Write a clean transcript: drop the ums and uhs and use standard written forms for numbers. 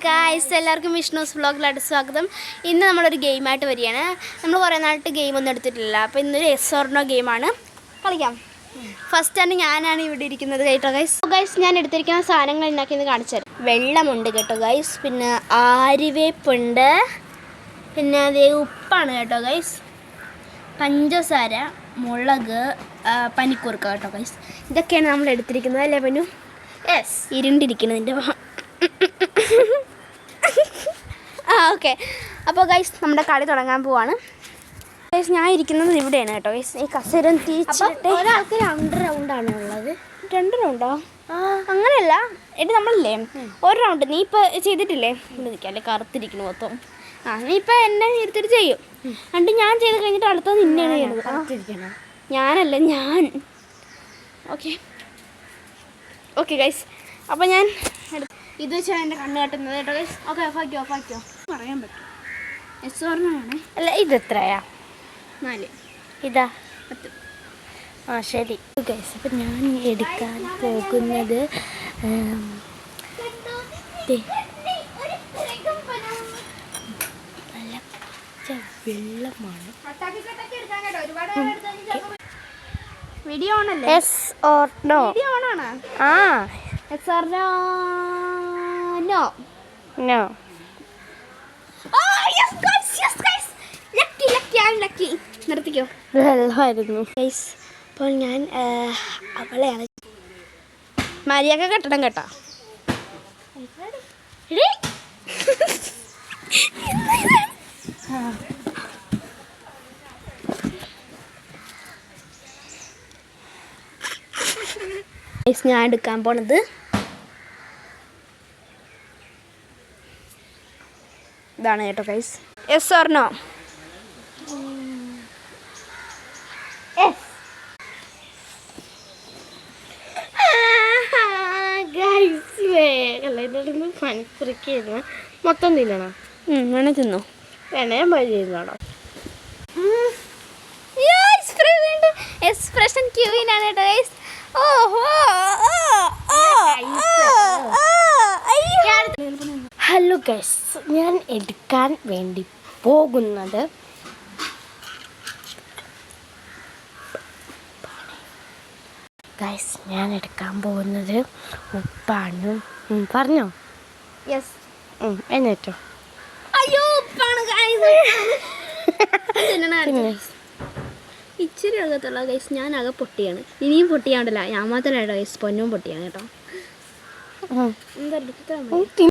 Guys, എല്ലാവർക്കും വിഷ്ണുസ് വ്ളോഗിലായിട്ട് സ്വാഗതം. ഇന്ന് നമ്മളൊരു ഗെയിമായിട്ട് വരികയാണ്. നമ്മൾ കുറേ നാളായിട്ട് ഗെയിമൊന്നും എടുത്തിട്ടില്ല. അപ്പോൾ ഇന്നൊരു യെസ് ഓർ നോ ഗെയിമാണ്. കളിക്കാം. ഫസ്റ്റാണ് ഞാനാണ് ഇവിടെ ഇരിക്കുന്നത് കേട്ടോ ഗൈസ്. ഞാൻ എടുത്തിരിക്കുന്ന സാധനങ്ങൾ ഉണ്ടാക്കിയെന്ന് കാണിച്ചു തരാം. വെള്ളമുണ്ട് കേട്ടോ ഗൈസ്, പിന്നെ ആര്യവേപ്പുണ്ട്, പിന്നെ അതേ ഉപ്പാണ് കേട്ടോ ഗൈസ്, പഞ്ചസാര, മുളക്, പനിക്കൂർക്ക കേട്ടോ ഗൈസ്. ഇതൊക്കെയാണ് നമ്മൾ എടുത്തിരിക്കുന്നത് അല്ലേ പനു? യെസ്, ഇരുണ്ടിരിക്കുന്നതിൻ്റെ ഓക്കെ. അപ്പോൾ ഗൈസ് നമ്മുടെ കളി തുടങ്ങാൻ പോവാണ്. ഗൈസ് ഞാൻ ഇരിക്കുന്നത് ഇവിടെയാണ് കേട്ടോ ഗൈസ്. ഈ കസേര തിരിച്ചിട്ട് ഒരാൾക്ക് 2 റൗണ്ടാണ് ഉള്ളത്. 2 റൗണ്ടോ? അങ്ങനെയല്ല എടി, നമ്മളില്ലേ ഒരു റൗണ്ട് നീ ഇപ്പോൾ ചെയ്തിട്ടില്ലേ, നിൽക്കാല്ലേ കറുത്തിരിക്കുന്നു മൊത്തം. നീ ഇപ്പോൾ എന്നെ എടുത്തിട്ട് ചെയ്യും, എന്നിട്ട് ഞാൻ ചെയ്ത് കഴിഞ്ഞിട്ട് അടുത്തത് നിന്നെയാണ് ചെയ്യുന്നത്. ഞാനല്ല ഞാൻ. ഓക്കെ ഗൈസ്, അപ്പോൾ ഞാൻ ഇത് വെച്ചാണ് എൻ്റെ കണ്ണ് കെട്ടുന്നത് കേട്ടോ ഗൈസ്. ഓക്കെ, ഓഫാക്കിയോ പറയാൻ പറ്റും. യെസ് ഓർ നോ ആണ്. അല്ല, ഇതെത്രയാ? 4. ഇതാ 10. ശരി ഗൈസ്. അപ്പം ഞാൻ എടുക്കാൻ പോകുന്നത് നല്ല വെള്ളമാണ്. വീഡിയോ ഓണല്ലേ? Yes or no? വീഡിയോ ഓണാണ്. Yes or no? No. No. Lucky നിർത്തിക്കോ. വെള്ളമായിരുന്നു ഗൈസ്. അപ്പോൾ ഞാൻ അവളെയാണ് മര്യാദ കെട്ടണം കേട്ടോ. ഞാൻ എടുക്കാൻ പോണത് ഇതാണ് കേട്ടോ ഗൈസ്. Yes or no? പനിക്കുറിക്കായിരുന്നു. മൊത്തം തിന്നണോ? വേണേ തിന്നോ, വേണേ ചെയ്യുന്നതാണോ? എക്സ്പ്രഷൻ ക്യൂവിനാണ് കേട്ടോ ഗൈസ്. ഹലോ ഗൈസ്, ഞാൻ എടുക്കാൻ വേണ്ടി പോകുന്നത് ഗൈസ്, ഞാൻ എടുക്കാൻ പോകുന്നത് ഉപ്പാണ്. പറഞ്ഞോ? യെസ്. എന്നിട്ടോ? അയ്യോ, ഉപ്പാണ് ഇച്ചിരി അകത്തുള്ള ഗൈസ്. ഞാൻ അക പൊട്ടിയാണ്. ഇനിയും പൊട്ടിയാണ്ടല്ല, ഞാൻ മാത്രമല്ല ഗൈസ്, പൊന്നും പൊട്ടിയാണ് കേട്ടോ. എന്താ